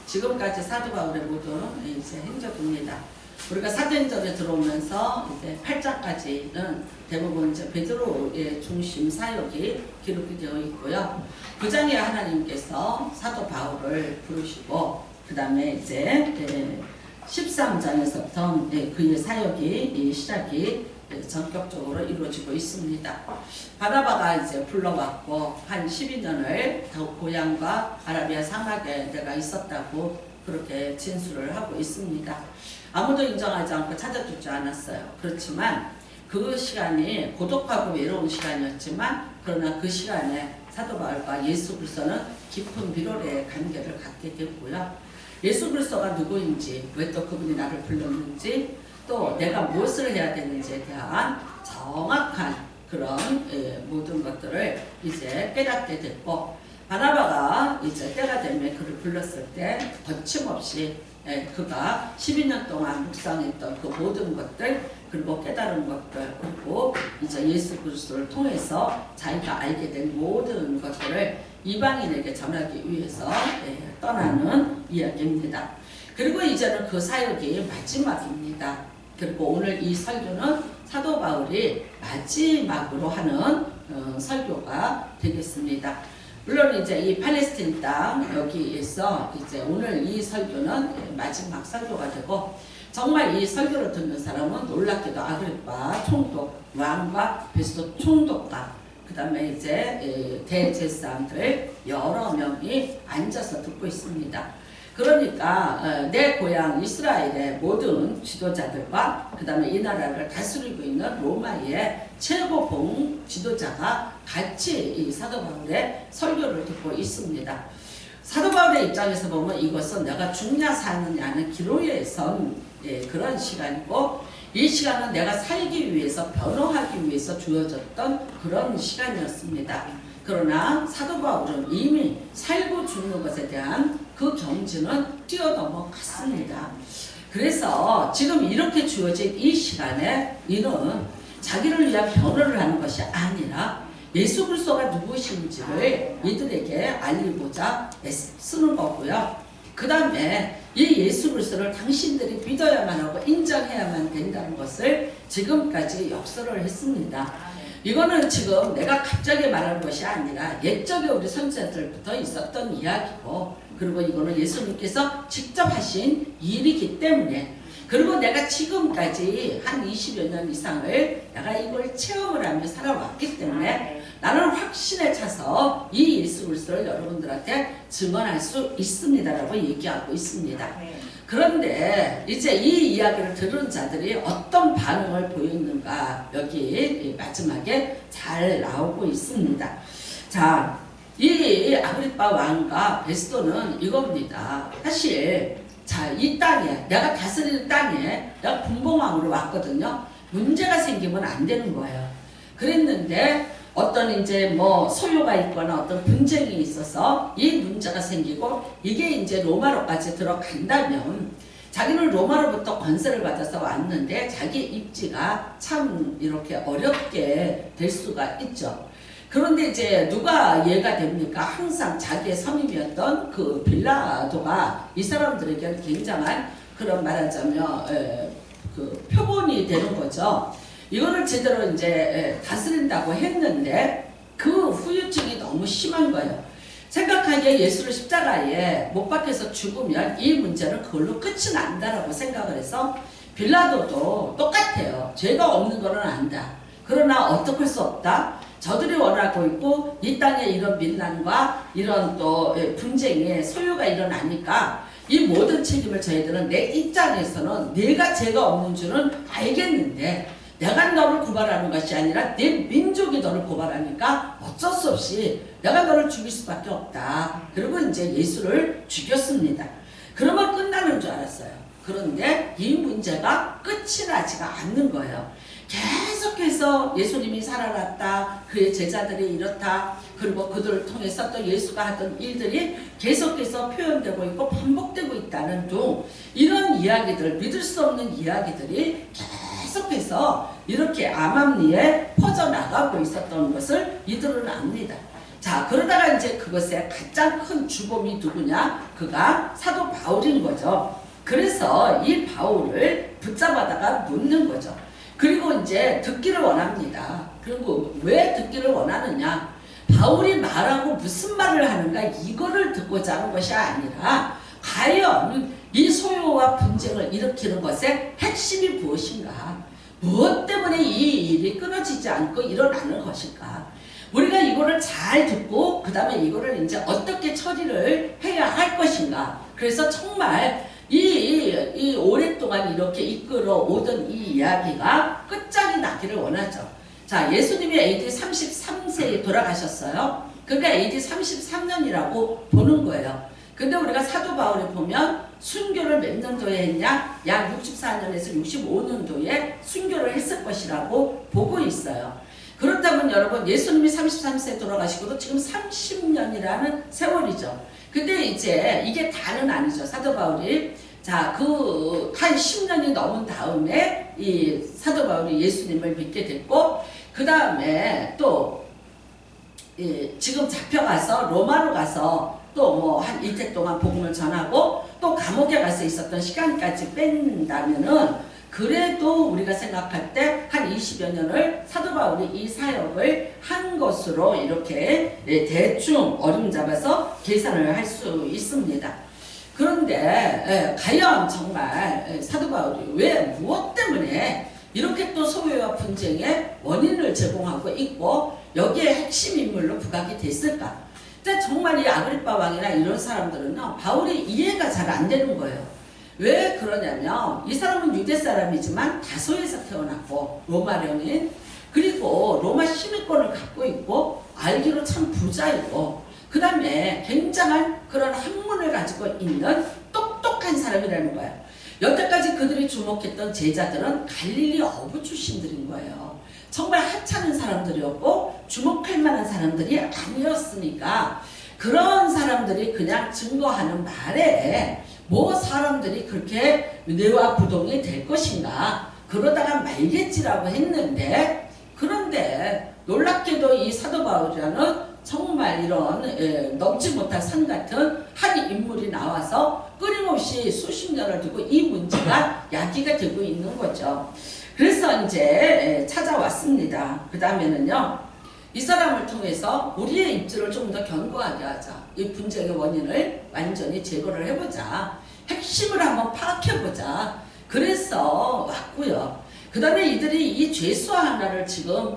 지금까지 사도 바울의 모든 이제 행적입니다. 우리가 사도행전에 들어오면서 이제 8장까지는 대부분 이제 베드로의 중심 사역이 기록이 되어 있고요. 9장에 하나님께서 사도 바울을 부르시고 그 다음에 이제 13장에서부터 그의 사역이 시작이 전격적으로 이루어지고 있습니다. 바나바가 이제 불러왔고 한 12년을 고향과 아라비아 사막에 내가 있었다고 그렇게 진술을 하고 있습니다. 아무도 인정하지 않고 찾아주지 않았어요. 그렇지만 그 시간이 고독하고 외로운 시간이었지만 그러나 그 시간에 사도 바울과 예수 그리스도는 깊은 비로의 관계를 갖게 됐고요. 예수 그리스도가 누구인지, 왜 또 그분이 나를 불렀는지, 또 내가 무엇을 해야 되는지에 대한 정확한 그런 모든 것들을 이제 깨닫게 됐고, 바나바가 이제 때가 되면 그를 불렀을 때 거침없이 그가 12년 동안 묵상했던 그 모든 것들, 그리고 깨달은 것들, 그리고 이제 예수 그리스도를 통해서 자기가 알게 된 모든 것들을 이방인에게 전하기 위해서 떠나는 이야기입니다. 그리고 이제는 그 사역이 마지막입니다. 그리고 오늘 이 설교는 사도 바울이 마지막으로 하는 설교가 되겠습니다. 물론 이제 이 팔레스틴 땅 여기에서 이제 오늘 이 설교는 마지막 설교가 되고, 정말 이 설교를 듣는 사람은 놀랍게도 아그리파 총독 왕과 베스도 총독과 그 다음에 이제 대제사장들 여러 명이 앉아서 듣고 있습니다. 그러니까 내 고향 이스라엘의 모든 지도자들과 그 다음에 이 나라를 다스리고 있는 로마의 최고봉 지도자가 같이 이 사도 바울의 설교를 듣고 있습니다. 사도 바울의 입장에서 보면 이것은 내가 죽냐 사느냐는 기로에 선 그런 시간이고, 이 시간은 내가 살기 위해서 변호하기 위해서 주어졌던 그런 시간이었습니다. 그러나 사도 바울은 이미 살고 죽는 것에 대한 그 경지는 뛰어넘어갔습니다. 그래서 지금 이렇게 주어진 이 시간에 이는 자기를 위한 변호를 하는 것이 아니라 예수 그리스도가 누구신지를 이들에게 알리고자 쓰는 거고요. 그 다음에 이 예수 그리스도를 당신들이 믿어야만 하고 인정해야만 된다는 것을 지금까지 역설을 했습니다. 이거는 지금 내가 갑자기 말하는 것이 아니라 옛적에 우리 선지자들부터 있었던 이야기고, 그리고 이거는 예수님께서 직접 하신 일이기 때문에, 그리고 내가 지금까지 한 20여 년 이상을 내가 이걸 체험을 하며 살아왔기 때문에 나는 확신에 차서 이 예수 그리스도를 여러분들한테 증언할 수 있습니다라고 얘기하고 있습니다. 그런데 이제 이 이야기를 들은 자들이 어떤 반응을 보였는가 여기 마지막에 잘 나오고 있습니다. 자, 이 아그리파 왕과 베스도는 이겁니다. 사실 자, 이 땅에 내가 다스리는 땅에 내가 분봉왕으로 왔거든요. 문제가 생기면 안 되는 거예요. 그랬는데 어떤 이제 뭐 소요가 있거나 어떤 분쟁이 있어서 이 문제가 생기고 이게 이제 로마로까지 들어간다면, 자기는 로마로부터 권세를 받아서 왔는데 자기 입지가 참 이렇게 어렵게 될 수가 있죠. 그런데 이제 누가 이해가 됩니까? 항상 자기의 선임이었던 그 빌라도가 이 사람들에게는 굉장한 그런 말하자면 그 표본이 되는 거죠. 이거를 제대로 이제 다스린다고 했는데 그 후유증이 너무 심한 거예요. 생각하기에 예수를 십자가에 못 박혀서 죽으면 이 문제는 그걸로 끝이 난다라고 생각을 해서, 빌라도도 똑같아요. 죄가 없는 거는 안다. 그러나 어떻게 할 수 없다. 저들이 원하고 있고 이 땅에 이런 민난과 이런 또 분쟁의 소요가 일어나니까 이 모든 책임을 저희들은 내 입장에서는 내가 죄가 없는 줄은 알겠는데, 내가 너를 고발하는 것이 아니라 내 민족이 너를 고발하니까 어쩔 수 없이 내가 너를 죽일 수밖에 없다. 그리고 이제 예수를 죽였습니다. 그러면 끝나는 줄 알았어요. 그런데 이 문제가 끝이 나지가 않는 거예요. 계속해서 예수님이 살아났다, 그의 제자들이 이렇다, 그리고 그들을 통해서 또 예수가 하던 일들이 계속해서 표현되고 있고 반복되고 있다는 등 이런 이야기들, 믿을 수 없는 이야기들이 계속해서 이렇게 암암리에 퍼져나가고 있었던 것을 이들은 압니다. 자, 그러다가 이제 그것의 가장 큰 주범이 누구냐? 그가 사도 바울인 거죠. 그래서 이 바울을 붙잡아다가 놓는 거죠. 그리고 이제 듣기를 원합니다. 그리고 왜 듣기를 원하느냐? 바울이 말하고 무슨 말을 하는가 이거를 듣고자 하는 것이 아니라 과연 이 소요와 분쟁을 일으키는 것의 핵심이 무엇인가? 무엇 때문에 이 일이 끊어지지 않고 일어나는 것일까? 우리가 이거를 잘 듣고 그 다음에 이거를 이제 어떻게 처리를 해야 할 것인가? 그래서 정말 이 오랫동안 이렇게 이끌어 오던 이 이야기가 끝장이 나기를 원하죠. 자, 예수님이 AD 33세에 돌아가셨어요. 그러니까 AD 33년이라고 보는 거예요. 근데 우리가 사도 바울에 보면 순교를 몇 년도에 했냐? 약 64년에서 65년도에 순교를 했을 것이라고 보고 있어요. 그렇다면 여러분 예수님이 33세에 돌아가시고도 지금 30년이라는 세월이죠. 근데 이제 이게 다는 아니죠. 사도 바울이 자, 한 10년이 넘은 다음에 이 사도 바울이 예수님을 믿게 됐고 그 다음에 또 지금 잡혀가서 로마로 가서 또 뭐 한 이틀 동안 복음을 전하고 또 감옥에 가서 있었던 시간까지 뺀다면은 그래도 우리가 생각할 때 한 20여 년을 사도 바울이 이 사역을 한 것으로 이렇게 대충 어림잡아서 계산을 할 수 있습니다. 그런데 과연 정말 사도 바울이 왜 무엇 때문에 이렇게 또 소외와 분쟁의 원인을 제공하고 있고 여기에 핵심 인물로 부각이 됐을까? 근데 정말 이 아그리파 왕이나 이런 사람들은요 바울이 이해가 잘 안 되는 거예요. 왜 그러냐면 이 사람은 유대 사람이지만 다소에서 태어났고 로마령인 그리고 로마 시민권을 갖고 있고 알기로 참 부자이고 그 다음에 굉장한 그런 학문을 가지고 있는 똑똑한 사람이라는 거예요. 여태까지 그들이 주목했던 제자들은 갈릴리 어부 출신들인 거예요. 정말 하찮은 사람들이었고 주목할 만한 사람들이 아니었으니까 그런 사람들이 그냥 증거하는 말에 뭐 사람들이 그렇게 뇌와 부동이 될 것인가 그러다가 말겠지라고 했는데 그런데 놀랍게도 이 사도 바울이라는 정말 이런 넘지 못할 산 같은 한 인물이 나와서 끊임없이 수십 년을 두고 이 문제가 야기가 되고 있는 거죠. 그래서 이제 찾아왔습니다. 그 다음에는요 이 사람을 통해서 우리의 입지를 좀 더 견고하게 하자. 이 분쟁의 원인을 완전히 제거를 해보자. 핵심을 한번 파악해보자. 그래서 왔고요. 그 다음에 이들이 이 죄수와 하나를 지금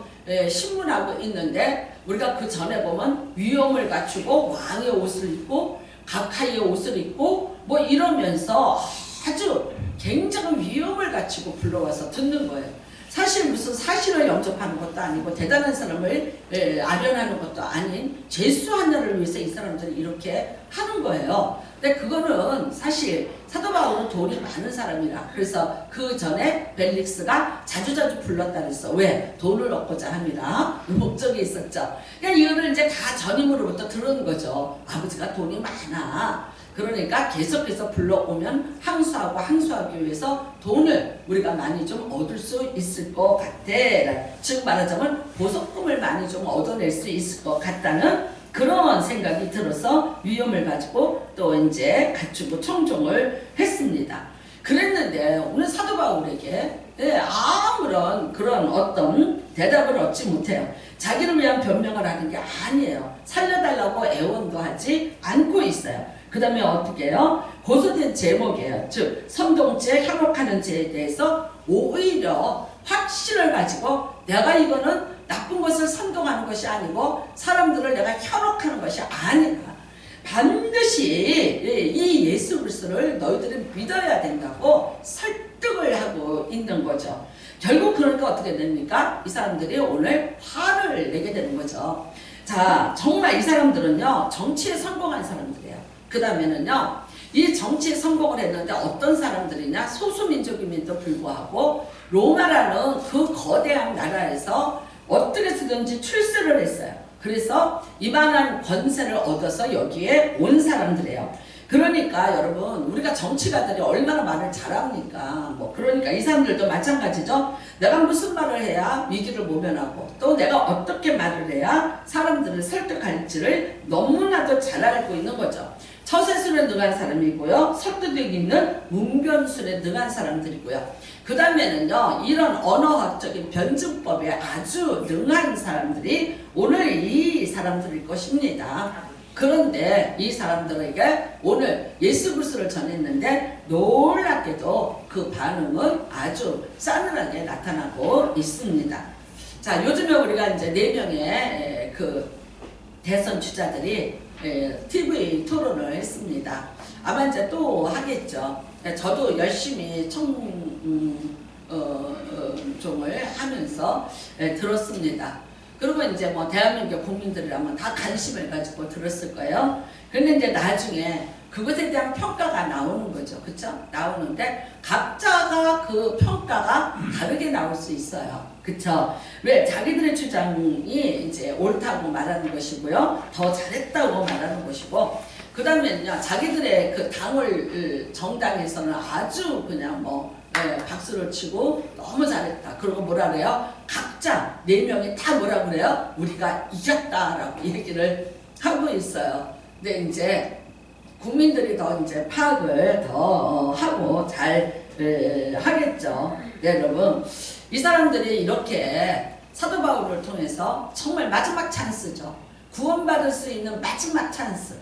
신문하고 있는데 우리가 그 전에 보면 위엄을 갖추고 왕의 옷을 입고 각하의 옷을 입고 뭐 이러면서 아주 굉장한 위엄을 갖추고 불러와서 듣는 거예요. 사실 무슨 사실을 영접하는 것도 아니고 대단한 사람을 아련하는 것도 아닌 죄수 하나를 위해서 이 사람들이 이렇게 하는 거예요. 근데 그거는 사실 사도 바울은 돈이 많은 사람이라 그래서 그 전에 벨릭스가 자주자주 불렀다 그랬어. 왜? 돈을 얻고자 합니다. 목적이 있었죠. 그러니까 이거를 이제 다 전임으로부터 들은 거죠. 아버지가 돈이 많아. 그러니까 계속해서 불러오면 항수하고 항수하기 위해서 돈을 우리가 많이 좀 얻을 수 있을 것 같아. 즉 말하자면 보석금을 많이 좀 얻어낼 수 있을 것 같다는 그런 생각이 들어서 위험을 가지고 또 이제 갖추고 청종을 했습니다. 그랬는데 오늘 사도 바울에게 아무런 그런 어떤 대답을 얻지 못해요. 자기를 위한 변명을 하는 게 아니에요. 살려달라고 애원도 하지 않고 있어요. 그 다음에 어떻게 해요? 고소된 제목이에요. 즉 선동죄, 현혹하는 죄에 대해서 오히려 확신을 가지고 내가 이거는 나쁜 것을 선동하는 것이 아니고 사람들을 내가 현혹하는 것이 아니다. 반드시 이 예수 그리스도를 너희들은 믿어야 된다고 설득을 하고 있는 거죠. 결국 그러니까 어떻게 됩니까? 이 사람들이 오늘 화를 내게 되는 거죠. 자, 정말 이 사람들은요 정치에 성공한 사람들이에요. 그 다음에는요 이 정치에 성공을 했는데 어떤 사람들이냐 소수민족임에도 불구하고 로마라는 그 거대한 나라에서 어떻게 해서든지 출세를 했어요. 그래서 이만한 권세를 얻어서 여기에 온 사람들이에요. 그러니까 여러분 우리가 정치가들이 얼마나 말을 잘합니까? 뭐 그러니까 이 사람들도 마찬가지죠. 내가 무슨 말을 해야 위기를 모면하고 또 내가 어떻게 말을 해야 사람들을 설득할지를 너무나도 잘 알고 있는 거죠. 처세술에 능한 사람이고요. 설득력 있는 웅변술에 능한 사람들이고요. 그 다음에는요. 이런 언어학적인 변증법에 아주 능한 사람들이 오늘 이 사람들일 것입니다. 그런데 이 사람들에게 오늘 예수 그리스도를 전했는데 놀랍게도 그 반응은 아주 싸늘하게 나타나고 있습니다. 자, 요즘에 우리가 이제 4명의 그 대선 주자들이 TV 토론을 했습니다. 아마 이제 또 하겠죠. 저도 열심히 청종을 하면서 들었습니다. 그리고 이제 뭐 대한민국 국민들이라면 다 관심을 가지고 들었을 거예요. 그런데 이제 나중에 그것에 대한 평가가 나오는 거죠. 그쵸? 나오는데 각자가 그 평가가 다르게 나올 수 있어요. 그쵸? 왜? 자기들의 주장이 이제 옳다고 말하는 것이고요. 더 잘했다고 말하는 것이고, 그 다음에는요, 자기들의 그 당을, 정당에서는 아주 그냥 뭐, 박수를 치고 너무 잘했다. 그리고 뭐라 그래요? 각자 4명이 다 뭐라 그래요? 우리가 이겼다라고 얘기를 하고 있어요. 근데 이제 국민들이 더 이제 파악을 더 하고 잘 하겠죠. 네, 여러분. 이 사람들이 이렇게 사도 바울을 통해서 정말 마지막 찬스죠. 구원받을 수 있는 마지막 찬스.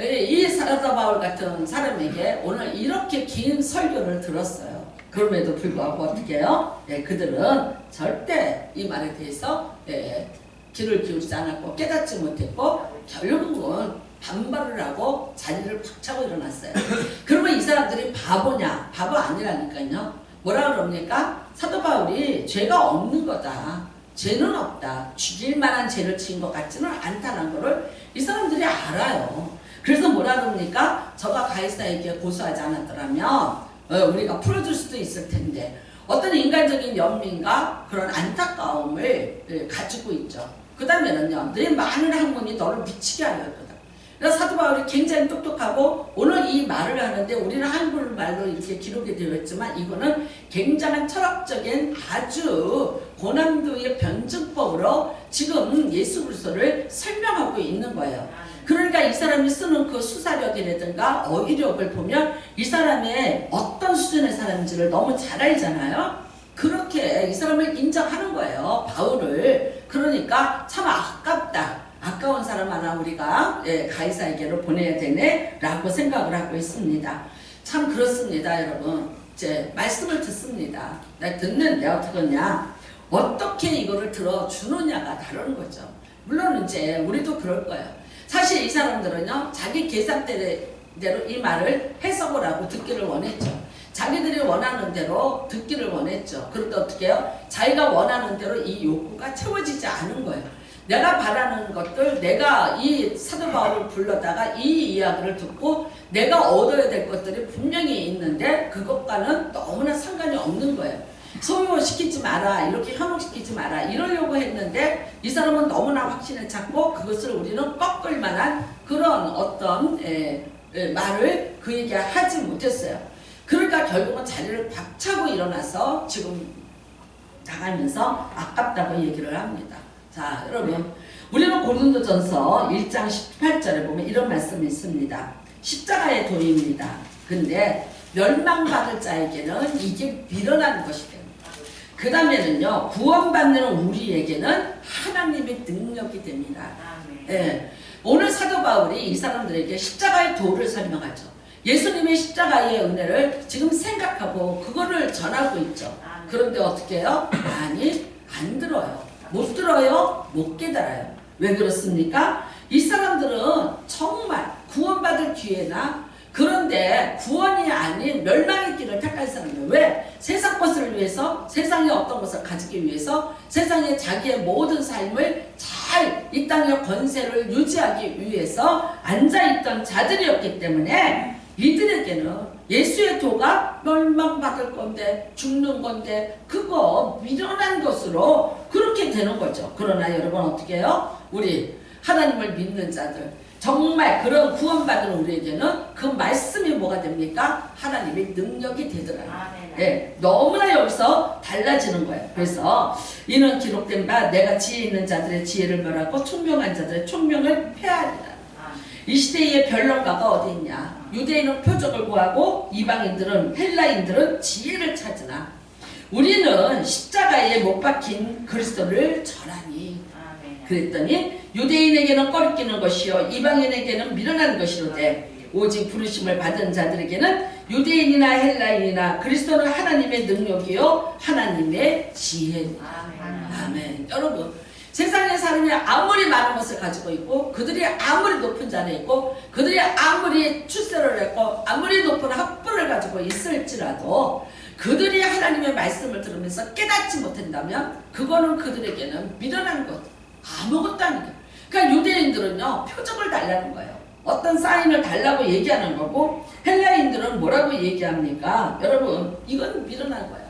이 사도 바울 같은 사람에게 오늘 이렇게 긴 설교를 들었어요. 그럼에도 불구하고 어떻게 해요? 그들은 절대 이 말에 대해서 귀를 기울이지 않았고 깨닫지 못했고 결국은 반발을 하고 자리를 박차고 일어났어요. 그러면 이 사람들이 바보냐? 바보 아니라니까요. 뭐라 그럽니까? 사도 바울이 죄가 없는 거다. 죄는 없다. 죽일 만한 죄를 지은 것 같지는 않다는 거를 이 사람들이 알아요. 그래서 뭐라 그럽니까? 저가 가이사에게 고소하지 않았더라면 우리가 풀어줄 수도 있을 텐데 어떤 인간적인 연민과 그런 안타까움을 가지고 있죠. 그 다음에는요, 내 많은 학문이 너를 미치게 하였거든. 그래서 사도 바울이 굉장히 똑똑하고 오늘 이 말을 하는데 우리는 한국말로 이렇게 기록이 되어 있지만 이거는 굉장한 철학적인 아주 고난도의 변증법으로 지금 예수 그리스도를 설명하고 있는 거예요. 그러니까 이 사람이 쓰는 그 수사력이라든가 어휘력을 보면 이 사람의 어떤 수준의 사람인지를 너무 잘 알잖아요. 그렇게 이 사람을 인정하는 거예요. 바울을. 그러니까 참 아깝다. 아까운 사람 하나 우리가 가이사에게로 보내야 되네 라고 생각을 하고 있습니다. 참 그렇습니다. 여러분. 이제 말씀을 듣습니다. 듣는데 어떻겠냐. 어떻게 이거를 들어주느냐가 다른 거죠. 물론 이제 우리도 그럴 거예요. 사실 이 사람들은요, 자기 계산대로 이 말을 해석을 하고 듣기를 원했죠. 자기들이 원하는 대로 듣기를 원했죠. 그런데 어떻게 해요? 자기가 원하는 대로 이 욕구가 채워지지 않은 거예요. 내가 바라는 것들, 내가 이 사도 바울을 불러다가 이 이야기를 듣고 내가 얻어야 될 것들이 분명히 있는데 그것과는 너무나 상관이 없는 거예요. 소유시키지 마라, 이렇게 현혹시키지 마라 이러려고 했는데 이 사람은 너무나 확신을 찾고 그것을 우리는 꺾을 만한 그런 어떤 말을 그에게 하지 못했어요. 그러니까 결국은 자리를 박차고 일어나서 지금 나가면서 아깝다고 얘기를 합니다. 자, 여러분, 우리는 고린도전서 1장 18절에 보면 이런 말씀이 있습니다. 십자가의 도입니다. 근데 멸망받을 자에게는 이게 미련한 것이 됩니다. 그 다음에는요, 구원받는 우리에게는 하나님의 능력이 됩니다. 오늘 사도 바울이 이 사람들에게 십자가의 도를 설명하죠. 예수님의 십자가의 은혜를 지금 생각하고 그거를 전하고 있죠. 그런데 어떻게 해요? 아니, 안 들어요. 못 들어요? 못 깨달아요. 왜 그렇습니까? 이 사람들은 정말 구원받을 기회나 그런데 구원이 아닌 멸망의 길을 택할 사람이에요. 왜? 세상 것을 위해서, 세상의 어떤 것을 가지기 위해서, 세상에 자기의 모든 삶을 잘 이 땅의 권세를 유지하기 위해서 앉아있던 자들이었기 때문에 이들에게는 예수의 도가 멸망받을 건데 죽는 건데 그거 미련한 것으로 그렇게 되는 거죠. 그러나 여러분 어떻게 해요? 우리 하나님을 믿는 자들 정말 그런 구원받은 우리에게는 그 말씀이 뭐가 됩니까? 하나님의 능력이 되더라고요. 예, 너무나 여기서 달라지는 거예요. 그래서 이는 기록된 바 내가 지혜 있는 자들의 지혜를 멸하고 총명한 자들의 총명을 폐하리라. 이 시대의 변론가가 어디 있냐? 유대인은 표적을 구하고 이방인들은 헬라인들은 지혜를 찾으나 우리는 십자가에 못 박힌 그리스도를 전하니. 그랬더니 유대인에게는 꺼리끼는 것이요 이방인에게는 미련한 것이로되 오직 부르심을 받은 자들에게는 유대인이나 헬라인이나 그리스도는 하나님의 능력이요 하나님의 지혜니라. 아멘. 여러분, 세상의 사람이 아무리 많은 것을 가지고 있고 그들이 아무리 높은 자리에 있고 그들이 아무리 출세를 했고 아무리 높은 학부를 가지고 있을지라도 그들이 하나님의 말씀을 들으면서 깨닫지 못한다면 그거는 그들에게는 미련한 것, 아무것도 아니에요. 그러니까 유대인들은요 표적을 달라는 거예요. 어떤 사인을 달라고 얘기하는 거고 헬라인들은 뭐라고 얘기합니까? 여러분, 이건 미련한 거예요.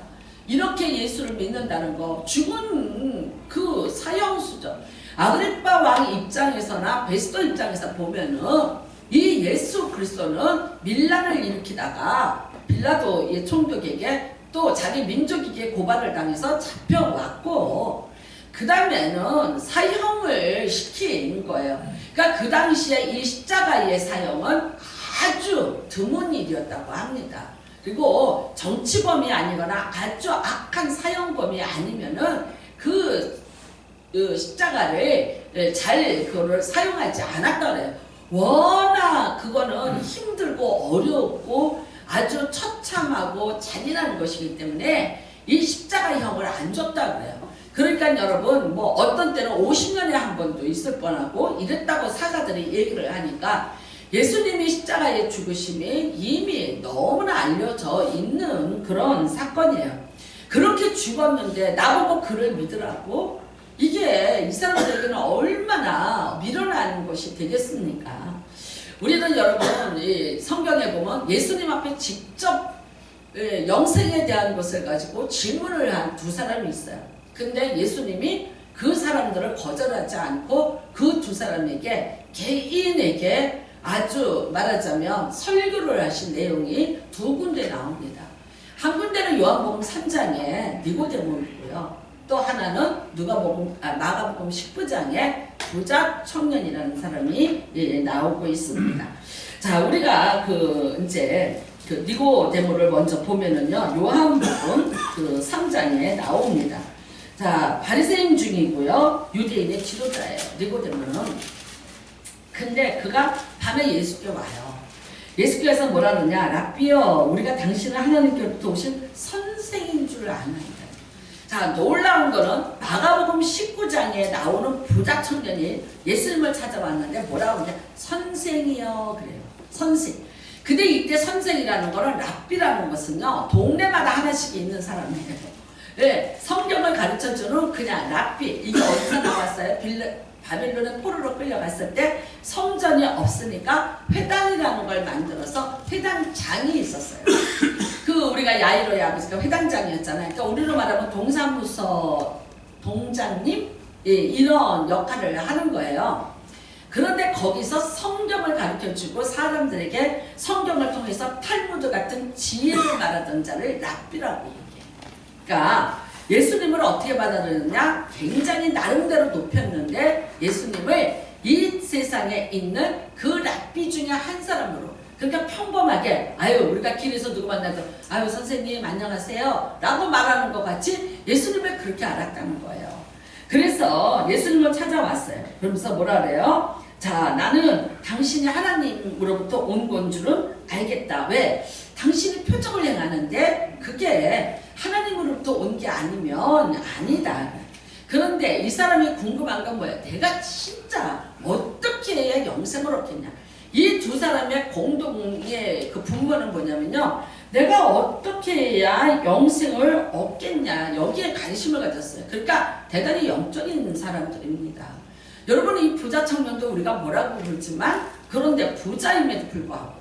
이렇게 예수를 믿는다는 거 죽은 그 사형수죠. 아그리빠 왕 입장에서나 베스도 입장에서 보면은 이 예수 그리스도는 밀란을 일으키다가 빌라도 총독에게 또 자기 민족에게 고발을 당해서 잡혀왔고 그 다음에는 사형을 시킨 거예요. 그러니까 그 당시에 이 십자가의 사형은 아주 드문 일이었다고 합니다. 그리고 정치범이 아니거나 아주 악한 사형범이 아니면은 그 십자가를 잘 그거를 사용하지 않았다 그래요. 워낙 그거는 힘들고 어렵고 아주 처참하고 잔인한 것이기 때문에 이 십자가형을 안 줬다 그래요. 그러니까 여러분 뭐 어떤 때는 50년에 한 번도 있을 뻔하고 이랬다고 사가들이 얘기를 하니까 예수님이 십자가에 죽으심이 이미 너무나 알려져 있는 그런 사건이에요. 그렇게 죽었는데 나보고 그를 믿으라고? 이게 이 사람들에게는 얼마나 미련한 것이 되겠습니까? 우리는 여러분 이 성경에 보면 예수님 앞에 직접 영생에 대한 것을 가지고 질문을 한 두 사람이 있어요. 근데 예수님이 그 사람들을 거절하지 않고 그 두 사람에게 개인에게 아주 말하자면 설교를 하신 내용이 두 군데 나옵니다. 한 군데는 요한복음 3장에 니고데모이고요. 또 하나는 마가복음 19장에 부자 청년이라는 사람이 나오고 있습니다. 자, 우리가 이제 니고데모를 먼저 보면은요, 요한복음 3장에 나옵니다. 자, 바리새인 중이고요, 유대인의 지도자예요. 니고데모는. 근데 그가 밤에 예수께 와요. 예수께서 뭐라 그러냐? 랍비여, 우리가 당신은 하나님께로부터 오신 선생인 줄 아나이다. 자, 놀라운 거는 마가복음 19장에 나오는 부자 청년이 예수님을 찾아왔는데 뭐라고 그러냐? 선생이여 그래요. 선생. 근데 이때 선생이라는 거는 랍비라는 것은요, 동네마다 하나씩 있는 사람이에요. 네, 성경을 가르쳐주는 그냥 랍비. 이게 어디서 나왔어요? 바빌론의 포로로 끌려갔을 때 성전이 없으니까 회당이라는 걸 만들어서 회당장이 있었어요. 우리가 야이로의 아버지가 회당장이었잖아요. 그러니까 우리로 말하면 동사무소 동장님 이런 역할을 하는 거예요. 그런데 거기서 성경을 가르쳐주고 사람들에게 성경을 통해서 탈무드 같은 지혜를 말하던 자를 랍비라고 얘기해요. 그러니까 예수님을 어떻게 받아들였냐? 굉장히 나름대로 높였는데 예수님을 이 세상에 있는 그 랍비 중에 한 사람으로, 그러니까 평범하게 우리가 길에서 누구 만나도 선생님 안녕하세요 라고 말하는 것 같이 예수님을 그렇게 알았다는 거예요. 그래서 예수님을 찾아왔어요. 그러면서 뭐라 그래요? 자, 나는 당신이 하나님으로부터 온 건 줄은 알겠다. 왜? 당신이 표적을 행하는데 그게 하나님으로부터 온 게 아니면 아니다. 그런데 이 사람이 궁금한 건 뭐예요? 내가 진짜 어떻게 해야 영생을 얻겠냐? 이 두 사람의 공동의 그 분모는 뭐냐면요, 내가 어떻게 해야 영생을 얻겠냐, 여기에 관심을 가졌어요. 그러니까 대단히 영적인 사람들입니다. 여러분, 이 부자 청년도 우리가 뭐라고 부르지만 그런데 부자임에도 불구하고,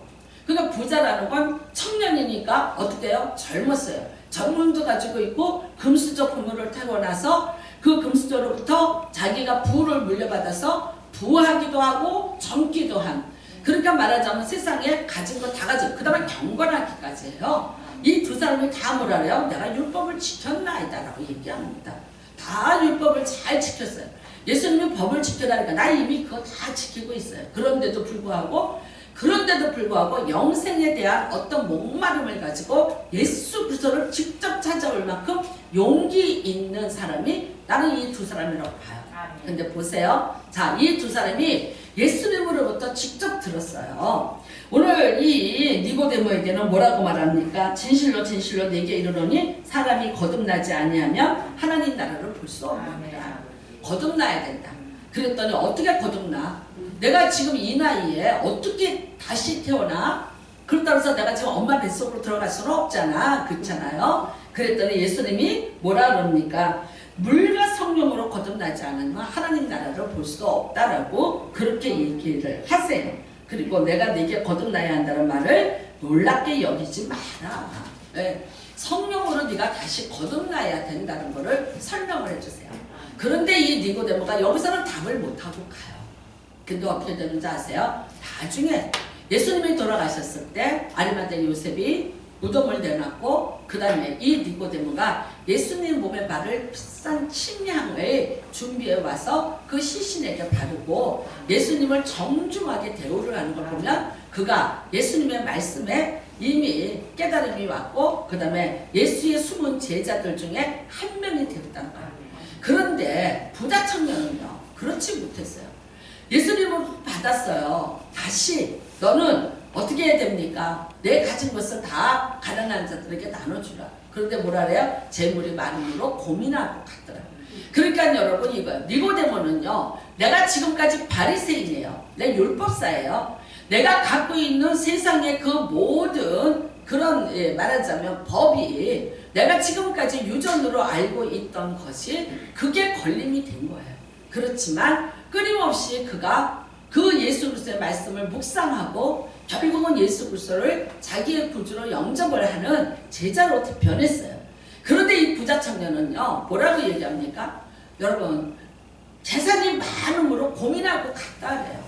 그러니까 부자라는 건 청년이니까 어떻게 해요? 젊었어요. 젊음도 가지고 있고 금수저 부모를 태어나서 그 금수저로부터 자기가 부를 물려받아서 부하기도 하고 젊기도 한, 그러니까 말하자면 세상에 가진 거 다 가지고 그 다음에 경건하기까지 해요. 이 두 사람이 다 뭐라 그래요? 내가 율법을 지켰나이다 라고 얘기합니다. 다 율법을 잘 지켰어요. 예수님이 법을 지켜라니까 나 이미 그거 다 지키고 있어요. 그런데도 불구하고 영생에 대한 어떤 목마름을 가지고 예수 그리스도를 직접 찾아올 만큼 용기 있는 사람이 나는 이 두 사람이라고 봐요. 근데 보세요. 자, 이 두 사람이 예수님으로부터 직접 들었어요. 오늘 이 니고데모에게는 뭐라고 말합니까? 진실로 진실로 내게 이르노니 사람이 거듭나지 아니하면 하나님 나라를 볼 수 없느니라. 거듭나야 된다. 그랬더니 어떻게 거듭나? 내가 지금 이 나이에 어떻게 다시 태어나? 그렇다고 해서 내가 지금 엄마 뱃속으로 들어갈 수는 없잖아. 그렇잖아요. 그랬더니 예수님이 뭐라 그럽니까? 물과 성령으로 거듭나지 않으면 하나님 나라를 볼 수 없다라고 그렇게 얘기를 하세요. 그리고 내가 네게 거듭나야 한다는 말을 놀랍게 여기지 마라. 네. 성령으로 네가 다시 거듭나야 된다는 것을 설명을 해주세요. 그런데 이 니고데모가 여기서는 답을 못하고 가요. 근데 어떻게 되는지 아세요? 나중에 예수님이 돌아가셨을 때 아리마대 요셉이 무덤을 내놨고 그 다음에 이 니고데모가 예수님 몸에 바를 비싼 침향을 준비해 와서 그 시신에게 바르고 예수님을 정중하게 대우를 하는 걸 보면 그가 예수님의 말씀에 이미 깨달음이 왔고 그 다음에 예수의 숨은 제자들 중에 한 명이 되었다는 거예요. 그런데 부자 청년은요 그렇지 못했어요. 예수님을 받았어요. 다시 너는 어떻게 해야 됩니까? 내 가진 것을 다 가난한 자들에게 나눠주라. 그런데 뭐라 그래요? 재물이 많음으로 고민하고 갔더라고요. 그러니까 여러분 이거요. 니고데모는요. 내가 지금까지 바리새인이에요. 내 율법사예요. 내가 갖고 있는 세상의 그 모든 그런 말하자면 법이 내가 지금까지 유전으로 알고 있던 것이 그게 걸림이 된 거예요. 그렇지만 끊임없이 그가 그 예수 그리스도의 말씀을 묵상하고 결국은 예수 그리스도를 자기의 구주로 영접을 하는 제자로 변했어요. 그런데 이 부자 청년은요 뭐라고 얘기합니까? 여러분 재산이 많음으로 고민하고 갔다 그래요.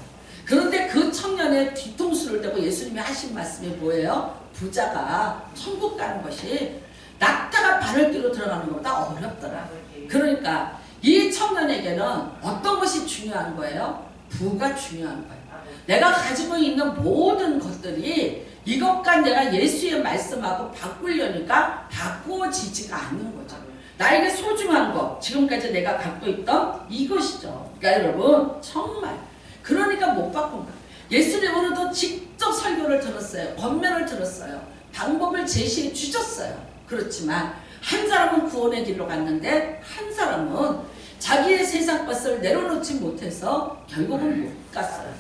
그런데 그 청년의 뒤통수를 대고 예수님이 하신 말씀이 뭐예요? 부자가 천국 가는 것이 낙타가 발을 끼고 들어가는 것보다 어렵더라. 그러니까 이 청년에게는 어떤 것이 중요한 거예요? 부가 중요한 거예요. 내가 가지고 있는 모든 것들이 이것과 내가 예수의 말씀하고 바꾸려니까 바꾸어지지가 않는 거죠. 나에게 소중한 것, 지금까지 내가 갖고 있던 이것이죠. 그러니까 여러분 정말 그러니까 못 바꾼 거예요. 예수님으로도 직접 설교를 들었어요. 권면을 들었어요. 방법을 제시해 주셨어요. 그렇지만 한 사람은 구원의 길로 갔는데 한 사람은 자기의 세상 것을 내려놓지 못해서 결국은 못 갔어요.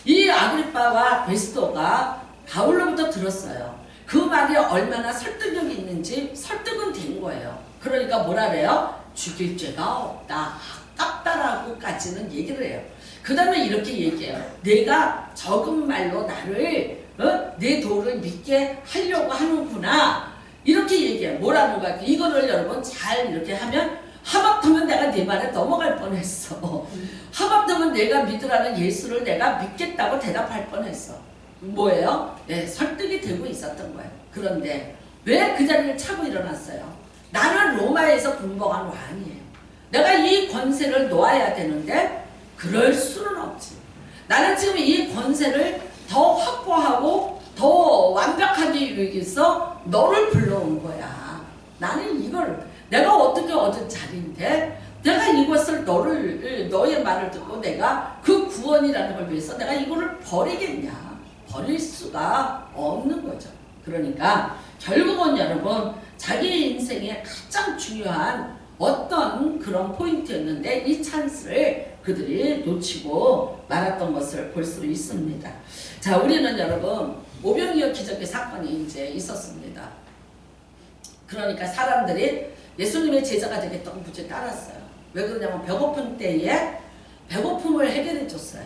이 아그리빠와 베스도가 바울로부터 들었어요. 그 말이 얼마나 설득력이 있는지 설득은 된 거예요. 그러니까 뭐라 그래요? 죽일 죄가 없다. 아깝다라고까지는 얘기를 해요. 그 다음에 이렇게 얘기해요. 내가 적은 말로 나를 내 도를 믿게 하려고 하는구나. 이렇게 얘기해요. 뭐라는 거야? 이거를 여러분 잘 이렇게 하면 하마터면 내가 네 말에 넘어갈 뻔했어. 하마터면 내가 믿으라는 예수를 내가 믿겠다고 대답할 뻔했어. 뭐예요? 네, 설득이 되고 있었던 거예요. 그런데 왜 그 자리를 차고 일어났어요? 나는 로마에서 분봉한 왕이에요. 내가 이 권세를 놓아야 되는데 그럴 수는 없지. 나는 지금 이 권세를 더 확보하고 더 완벽하기 위해서 너를 불러온 거야. 나는 이걸 내가 어떻게 얻은 자리인데 내가 이것을 너의 말을 듣고 내가 그 구원이라는 걸 위해서 내가 이거를 버리겠냐. 버릴 수가 없는 거죠. 그러니까 결국은 여러분 자기 인생에 가장 중요한 어떤 그런 포인트였는데 이 찬스를 그들이 놓치고 말았던 것을 볼 수 있습니다. 자, 우리는 여러분 오병이어 기적의 사건이 이제 있었습니다. 그러니까 사람들이 예수님의 제자가 되겠다고 무지 따랐어요. 왜 그러냐면 배고픈 때에 배고픔을 해결해 줬어요.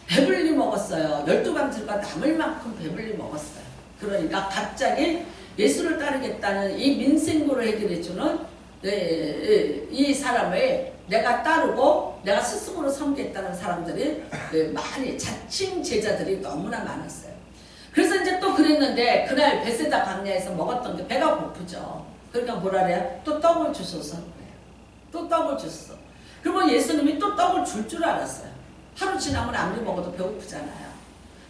배불리 먹었어요. 12강들과 남을 만큼 배불리 먹었어요. 그러니까 갑자기 예수를 따르겠다는 이 민생고를 해결해 주는 이 사람을 내가 따르고 내가 스스로 섬기겠다는 사람들이 많이 자칭 제자들이 너무나 많았어요. 그래서 이제 또 그랬는데 그날 베세다 광야에서 먹었던 게 배가 고프죠. 그러니까 뭐라 그래요? 또 떡을 주소서 그래요. 또 떡을 주소서. 그리고 예수님이 또 떡을 줄 줄 알았어요. 하루 지나면 아무리 먹어도 배고프잖아요.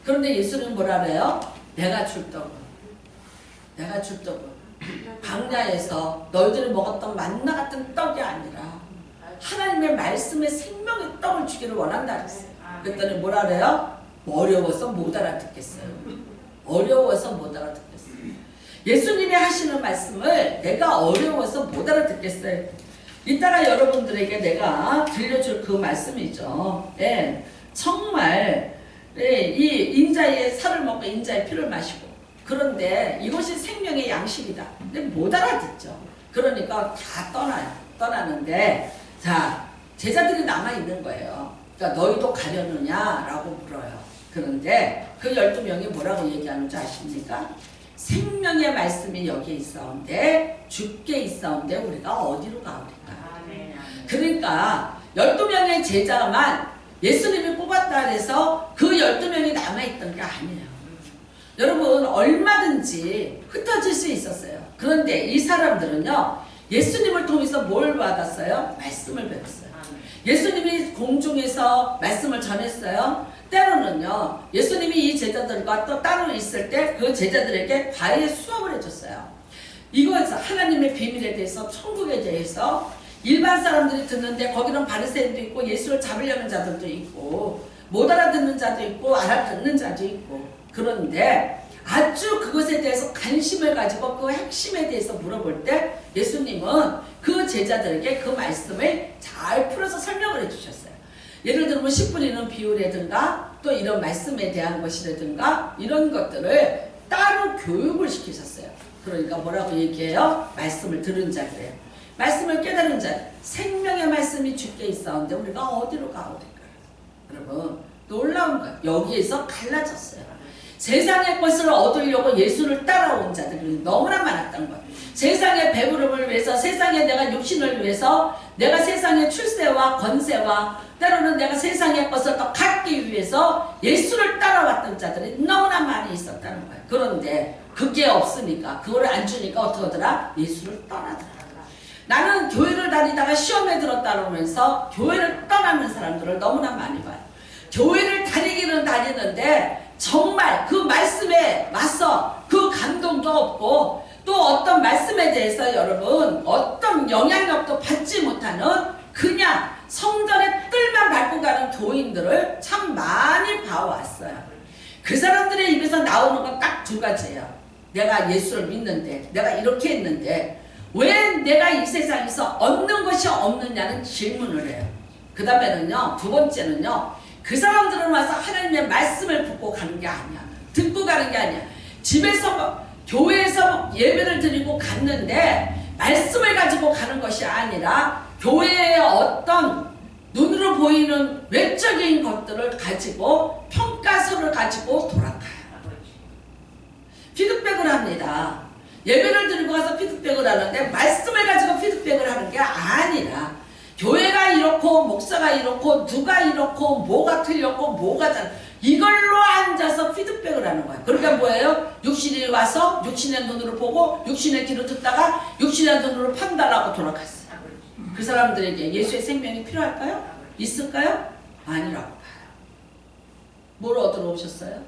그런데 예수님은 뭐라 그래요? 내가 줄 떡을, 내가 줄 떡을 광야에서 너희들이 먹었던 만나 같은 떡이 아니라 하나님의 말씀의 생명의 떡을 주기를 원한다 그랬어요. 그랬더니 뭐라 그래요? 어려워서 못 알아듣겠어요. 어려워서 못 알아듣겠어요. 예수님이 하시는 말씀을 내가 어려워서 못 알아듣겠어요. 이따가 여러분들에게 내가 들려줄 그 말씀이죠. 예, 정말 이 인자의 살을 먹고 인자의 피를 마시고 그런데 이것이 생명의 양식이다. 근데 못 알아듣죠. 그러니까 다 떠나는데 자 제자들이 남아있는 거예요. 그러니까 너희도 가려느냐라고 물어요. 그런데 그 12명이 뭐라고 얘기하는지 아십니까? 생명의 말씀이 여기에 있사온데 죽게 있사온데 우리가 어디로 가오리까? 그러니까 12명의 제자만 예수님이 뽑았다 해서 그 12명이 남아있던 게 아니에요. 여러분 얼마든지 흩어질 수 있었어요. 그런데 이 사람들은요 예수님을 통해서 뭘 받았어요? 말씀을 배웠어요. 예수님이 공중에서 말씀을 전했어요. 때로는요 예수님이 이 제자들과 또 따로 있을 때 그 제자들에게 과외 수업을 해줬어요. 이거에서 하나님의 비밀에 대해서 천국에 대해서 일반 사람들이 듣는데 거기는 바리새인도 있고 예수를 잡으려는 자들도 있고 못 알아듣는 자도 있고 알아듣는 자도 있고 그런데 아주 그것에 대해서 관심을 가지고 그 핵심에 대해서 물어볼 때 예수님은 그 제자들에게 그 말씀을 잘 풀어서 설명을 해주셨어요. 예를 들면 10분이는 비유라든가 또 이런 말씀에 대한 것이라든가 이런 것들을 따로 교육을 시키셨어요. 그러니까 뭐라고 얘기해요? 말씀을 들은 자들이에요. 말씀을 깨달은 자, 생명의 말씀이 주께 있사온데 우리가 어디로 가오리까? 여러분 놀라운 거예요. 여기에서 갈라졌어요. 세상의 것을 얻으려고 예수를 따라온 자들이 너무나 많았던 거예요. 세상의 배부름을 위해서, 세상에 내가 육신을 위해서, 내가 세상의 출세와 권세와 때로는 내가 세상의 것을 더 갖기 위해서 예수를 따라왔던 자들이 너무나 많이 있었다는 거예요. 그런데 그게 없으니까, 그걸 안 주니까 어떻게 하더라? 예수를 떠나더라. 나는 교회를 다니다가 시험에 들었다 그러면서 교회를 떠나는 사람들을 너무나 많이 봐요. 교회를 다니기는 다니는데 정말 그 말씀에 맞서 그 감동도 없고 또 어떤 말씀에 대해서 여러분 어떤 영향력도 받지 못하는 그냥 성전의 뜰만 밟고 가는 교인들을 참 많이 봐왔어요. 그 사람들의 입에서 나오는 건 딱 두 가지예요. 내가 예수를 믿는데 내가 이렇게 했는데 왜 내가 이 세상에서 얻는 것이 없느냐는 질문을 해요. 그 다음에는요 두 번째는요 그 사람들은 와서 하나님의 말씀을 듣고 가는 게 아니야. 듣고 가는 게 아니야. 집에서 교회에서 예배를 드리고 갔는데 말씀을 가지고 가는 것이 아니라 교회의 어떤 눈으로 보이는 외적인 것들을 가지고 평가서를 가지고 돌아가요. 피드백을 합니다. 예배를 드리고 가서 피드백을 하는데 말씀을 가지고 피드백을 하는 게 아니라 교회가 이렇고 목사가 이렇고 누가 이렇고 뭐가 틀렸고 뭐가 잘 이걸로 앉아서 피드백을 하는 거야. 그러니까 뭐예요? 육신이 와서 육신의 눈으로 보고 육신의 귀로 듣다가 육신의 눈으로 판단하고 돌아갔어요. 그 사람들에게 예수의 생명이 필요할까요? 있을까요? 아니라고 봐요. 뭘 얻으러 오셨어요?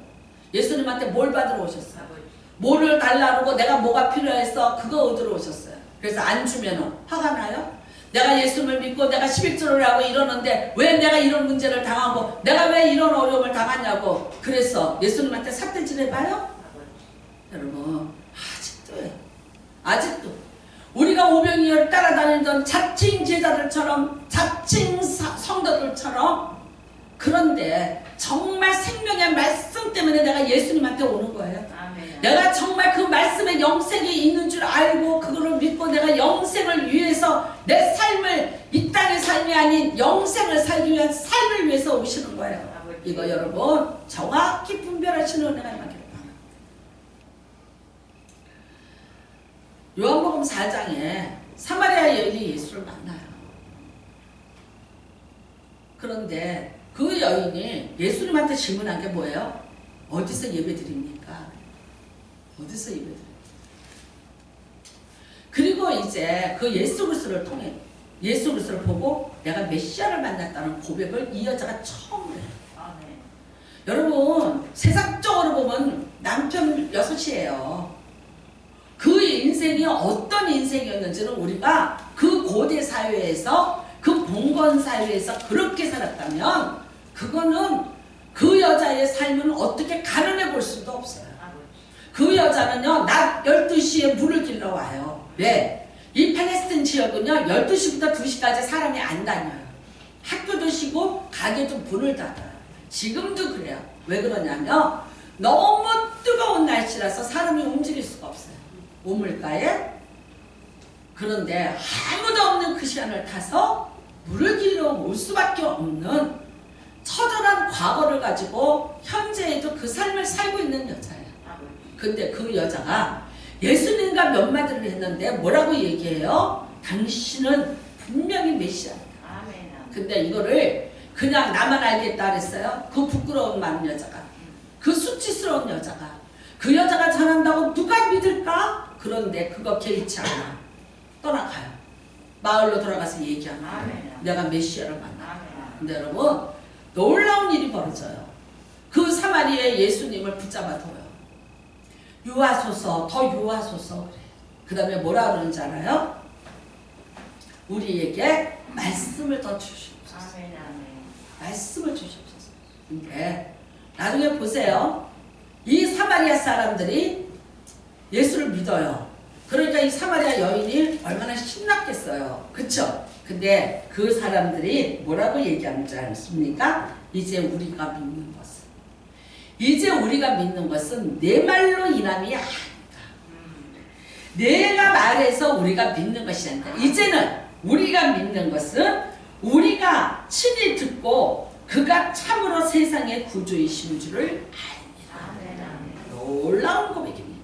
예수님한테 뭘 받으러 오셨어요? 뭐를 달라고 내가 뭐가 필요해서 그거 얻으러 오셨어요. 그래서 안 주면 화가 나요? 내가 예수를 믿고 내가 11조를 하고 이러는데 왜 내가 이런 문제를 당하고 내가 왜 이런 어려움을 당하냐고 그래서 예수님한테 삿대질 해봐요? 여러분 아직도 우리가 오병이어를 따라다니던 자칭 제자들처럼 자칭 성도들처럼 그런데 정말 생명의 말씀 때문에 내가 예수님한테 오는 거예요. 내가 정말 그 말씀에 영생이 있는 줄 알고 그거를 믿고 내가 영생을 위해서 내 삶을 이 땅의 삶이 아닌 영생을 살기 위한 삶을 위해서 오시는 거예요. 이거 여러분 정확히 분별하시는 은혜가 임하기를 바랍니다. 요한복음 4장에 사마리아 여인이 예수를 만나요. 그런데 그 여인이 예수님한테 질문한 게 뭐예요? 어디서 예배드립니까? 어디서 예배드립니까? 그리고 이제 그 예수 그리스도를 통해 예수 그리스도를 보고 내가 메시아를 만났다는 고백을 이 여자가 처음 해요. 아, 네. 여러분 세상적으로 보면 남편 6이에요. 그 인생이 어떤 인생이었는지는 우리가 그 고대 사회에서 그 봉건 사회에서 그렇게 살았다면 그거는 그 여자의 삶은 어떻게 가늠해 볼 수도 없어요. 그 여자는요 낮 12시에 물을 길러 와요. 왜? 이 팔레스틴 지역은요 12시부터 2시까지 사람이 안 다녀요. 학교도 쉬고 가게도 문을 닫아요. 지금도 그래요. 왜 그러냐면 너무 뜨거운 날씨라서 사람이 움직일 수가 없어요. 우물가에. 그런데 아무도 없는 그 시간을 타서 물을 길러 올 수밖에 없는 처절한 과거를 가지고 현재에도 그 삶을 살고 있는 여자예요. 근데 그 여자가 예수님과 몇 마디를 했는데 뭐라고 얘기해요? 당신은 분명히 메시아다. 근데 이거를 그냥 나만 알겠다 그랬어요. 그 부끄러운 많은 여자가, 그 수치스러운 여자가, 그 여자가 전한다고 누가 믿을까? 그런데 그거 개의치 않아. 떠나가요. 마을로 돌아가서 얘기하는 거예요. 내가 메시아를 만나. 근데 여러분 놀라운 일이 벌어져요. 그 사마리아의 예수님을 붙잡아 둬요. 유하소서, 더 유하소서 그래. 그 다음에 뭐라 그러는지 알아요? 우리에게 말씀을 더 주시옵소서. 말씀을 주시옵소서. 근데 나중에 보세요. 이 사마리아 사람들이 예수를 믿어요. 그러니까 이 사마리아 여인이 얼마나 신났겠어요. 그쵸? 근데 그 사람들이 뭐라고 얘기하는지 아십니까? 이제 우리가 믿는 것은, 이제 우리가 믿는 것은 내 말로 인함이 아니다. 내가 말해서 우리가 믿는 것이 아니다. 이제는 우리가 믿는 것은 우리가 친히 듣고 그가 참으로 세상의 구주이신 줄을 아니라. 놀라운 고백입니다.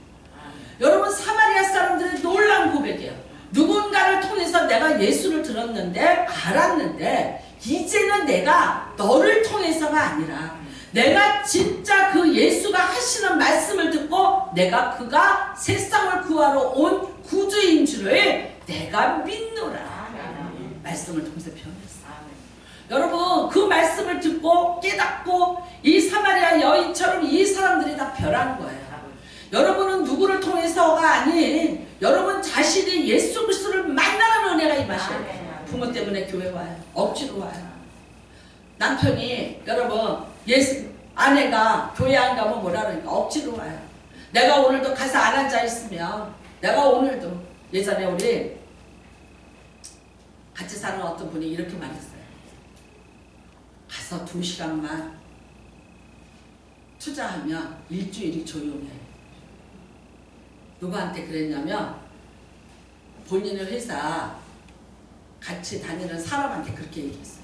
여러분 사마리아 사람들의 놀라운 고백이에요. 누군가를 통해서 내가 예수를 들었는데 알았는데 이제는 내가 너를 통해서가 아니라 내가 진짜 그 예수가 하시는 말씀을 듣고 내가 그가 세상을 구하러 온 구주인 줄을 내가 믿노라. 말씀을 통해서 표현했어요. 여러분 그 말씀을 듣고 깨닫고 이 사마리아 여인처럼 이 사람들이 다 변한 거예요. 여러분은 누구를 통해서가 아닌 여러분 자신이 예수 그리스도를 만나는 은혜가 임하셔요. 부모 때문에 교회 와요. 억지로 와요. 남편이 여러분 아내가 교회 안 가면 뭐라 그러니까 억지로 와요. 내가 오늘도 가서 안 앉아 있으면 내가 오늘도 예전에 우리 같이 사는 어떤 분이 이렇게 말했어요. 가서 2시간만 투자하면 일주일이 조용해. 누구한테 그랬냐면 본인의 회사 같이 다니는 사람한테 그렇게 얘기했어요.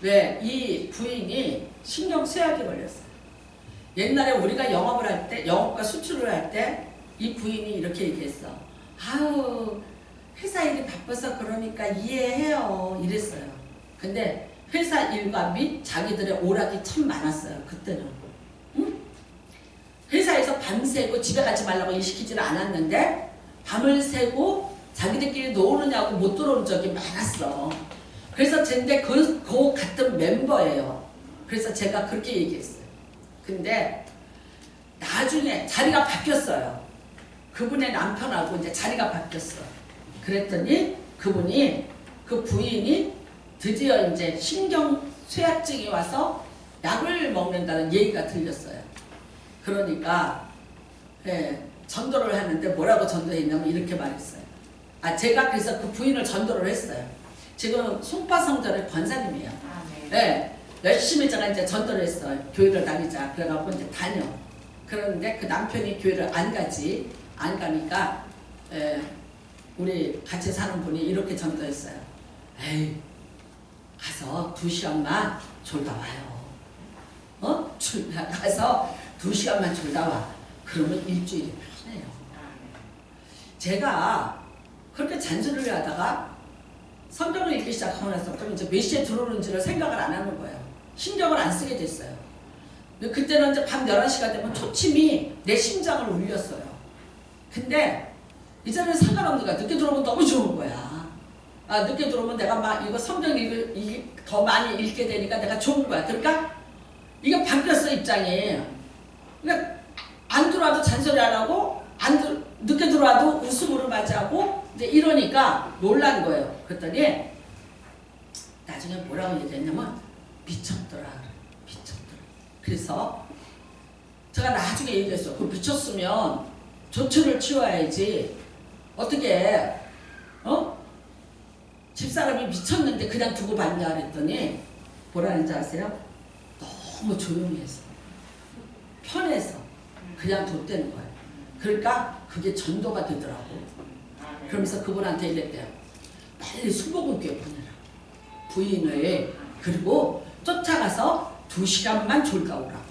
왜? 이 부인이 신경쇠약이 걸렸어요. 옛날에 우리가 영업을 할 때, 영업과 수출을 할 때 이 부인이 이렇게 얘기했어. 아우 회사 일이 바빠서 그러니까 이해해요 이랬어요. 근데 회사 일과 및 자기들의 오락이 참 많았어요. 그때는. 응? 회사에서 밤새고 집에 가지 말라고 일 시키지는 않았는데 밤을 새고 자기들끼리 노느냐고 못 들어온 적이 많았어. 그래서 쟤인데 그 같은 멤버예요. 그래서 제가 그렇게 얘기했어요. 근데 나중에 자리가 바뀌었어요. 그분의 남편하고 이제 자리가 바뀌었어. 그랬더니 그분이 그 부인이 드디어 이제 신경쇠약증이 와서 약을 먹는다는 얘기가 들렸어요. 그러니까 전도를 하는데 뭐라고 전도했냐면 이렇게 말했어요. 제가 그래서 그 부인을 전도를 했어요. 지금 송파성전의 권사님이에요. 네. 열심히 제가 이제 전도를 했어요. 교회를 다니자. 그래갖고 이제 다녀. 그런데 그 남편이 교회를 안 가니까 우리 같이 사는 분이 이렇게 전도했어요. 에이, 가서 2시간만 졸다 와요. 가서 2시간만 졸다 와. 그러면 일주일이 편해요. 제가 그렇게 잔소리를 하다가 성경을 읽기 시작하고 나서 그럼 이제 몇 시에 들어오는지를 생각을 안 하는 거예요. 신경을 안 쓰게 됐어요. 그때는 이제 밤 11시가 되면 초침이 내 심장을 울렸어요. 근데 이제는 상관없는 거야. 늦게 들어오면 너무 좋은 거야. 늦게 들어오면 내가 막 이거 성경 더 많이 읽게 되니까 내가 좋은 거야. 그러니까 이게 바뀌었어, 입장이. 그러니까 안 들어와도 잔소리 안 하고 늦게 들어와도 웃음으로 맞이하고 이제 이러니까 놀란 거예요. 그랬더니 나중에 뭐라고 얘기했냐면 미쳤더라. 그래서 제가 나중에 얘기했어요. 그 미쳤으면 조처를 취해야지. 어떻게 집사람이 미쳤는데 그냥 두고 봤냐 그랬더니 뭐라는지 아세요? 너무 조용히 해서 편해서 그냥 뒀다는 거예요. 그러니까 그게 전도가 되더라고. 그러면서 그분한테 이랬대요. 빨리 수복음교회 보내라. 부인을. 그리고 쫓아가서 2시간만 졸다 오라.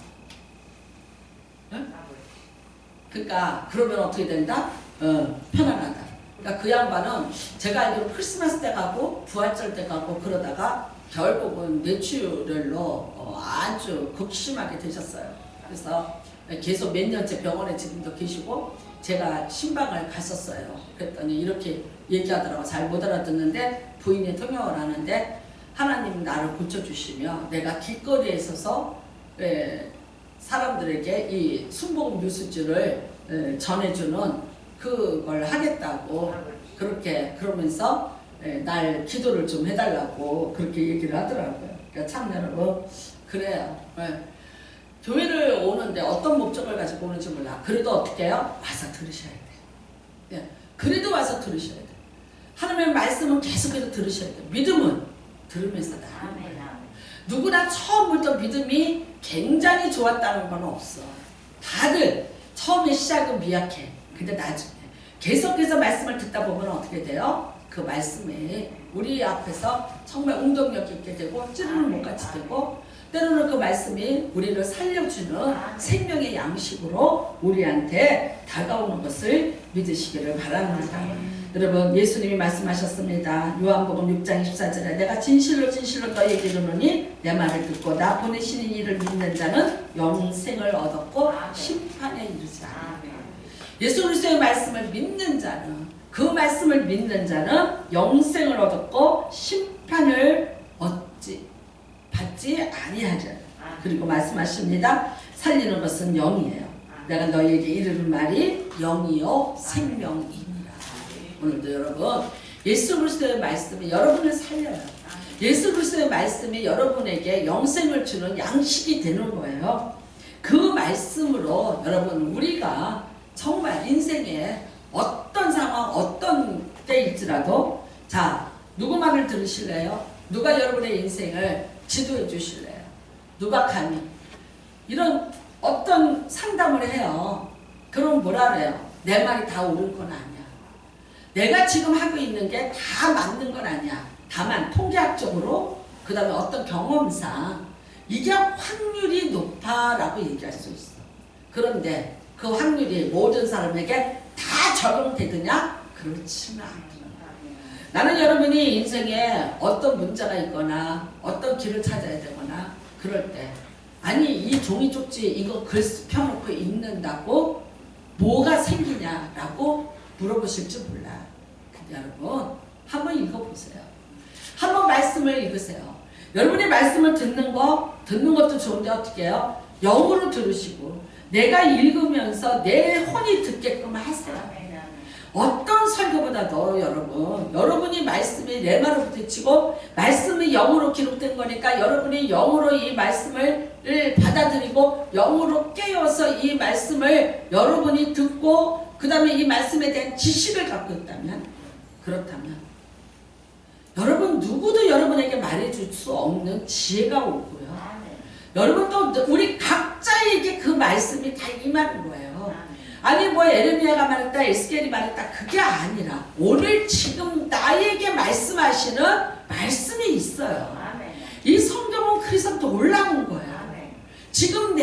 응? 그러니까 그러면 어떻게 된다? 편안하다. 그러니까 그 양반은 제가 알기로 크리스마스 때 가고 부활절 때 가고 그러다가 결국은 뇌출혈로 아주 극심하게 되셨어요. 그래서 계속 몇 년째 병원에 지금도 계시고 제가 신방을 갔었어요. 그랬더니 이렇게 얘기하더라고. 잘 못 알아듣는데 부인이 통역을 하는데 하나님 나를 고쳐주시며 내가 길거리에 있어서 사람들에게 이 순복음 뉴스지를 전해주는 그걸 하겠다고 그렇게 그러면서 날 기도를 좀 해달라고 그렇게 얘기를 하더라고요. 그러니까 참 여러분 그래요. 교회를 오는데 어떤 목적을 가지고 오는지 몰라. 그래도 어떻게 해요? 와서 들으셔야 돼요. 그래도 와서 들으셔야 돼요. 하나님의 말씀은 계속해서 들으셔야 돼요. 믿음은 들으면서 나는 거예요. 누구나 처음부터 믿음이 굉장히 좋았다는 건 없어. 다들 처음에 시작은 미약해. 근데 나중에 계속해서 말씀을 듣다 보면 어떻게 돼요? 그 말씀에 우리 앞에서 정말 운동력 있게 되고 찌르는 못같이 되고 때로는 그 말씀이 우리를 살려주는 생명의 양식으로 우리한테 다가오는 것을 믿으시기를 바랍니다. 여러분 예수님이 말씀하셨습니다. 요한복음 6장 24절에 내가 진실로 너희에게 이르노니 내 말을 듣고 나 보내시는 이를 믿는 자는 영생을 얻었고 심판에 이르지 않으리라. 예수 그리스도의 말씀을 믿는 자는 그 말씀을 믿는 자는 영생을 얻었고 심판을 받지 아니하리라. 그리고 말씀하십니다. 살리는 것은 영이에요. 내가 너희에게 이르는 말이 영이요 생명이니라. 오늘도 여러분 예수 그리스도의 말씀이 여러분을 살려요. 예수 그리스도의 말씀이 여러분에게 영생을 주는 양식이 되는 거예요. 그 말씀으로 여러분 우리가 정말 인생에 어떤 상황 어떤 때일지라도 자 누구 말을 들으실래요? 누가 여러분의 인생을 지도해 주실래요? 누가 감히 이런 어떤 상담을 해요. 그럼 뭐라 그래요? 내 말이 다 옳은 건 아니야. 내가 지금 하고 있는 게 다 맞는 건 아니야. 다만 통계학적으로 그 다음에 어떤 경험상 이게 확률이 높아라고 얘기할 수 있어. 그런데 그 확률이 모든 사람에게 다 적용되느냐? 그렇지는 않아. 나는 여러분이 인생에 어떤 문제가 있거나 어떤 길을 찾아야 되거나 그럴 때 아니 이 종이 쪽지 이거 글 펴놓고 읽는다고 뭐가 생기냐라고 물어보실지 몰라. 근데 여러분 한번 읽어보세요. 한번 말씀을 읽으세요. 여러분이 말씀을 듣는 것도 좋은데 어떻게 해요? 영으로 들으시고 내가 읽으면서 내 혼이 듣게끔 하세요. 어떤 설교보다도 여러분이 말씀이 내 말을 부딪히고 말씀이 영으로 기록된 거니까 여러분이 영으로 이 말씀을 받아들이고 영으로 깨어서 이 말씀을 여러분이 듣고 그 다음에 이 말씀에 대한 지식을 갖고 있다면 그렇다면 여러분 누구도 여러분에게 말해줄 수 없는 지혜가 오고요. 여러분도 우리 각자에게 그 말씀이 다 임하는 거예요. 아니 뭐 에레미야가 말했다 에스겔이 말했다 그게 아니라 오늘 지금 나에게 말씀하시는 말씀이 있어요. 이 성경은 그래서 놀라운 거예요. 지금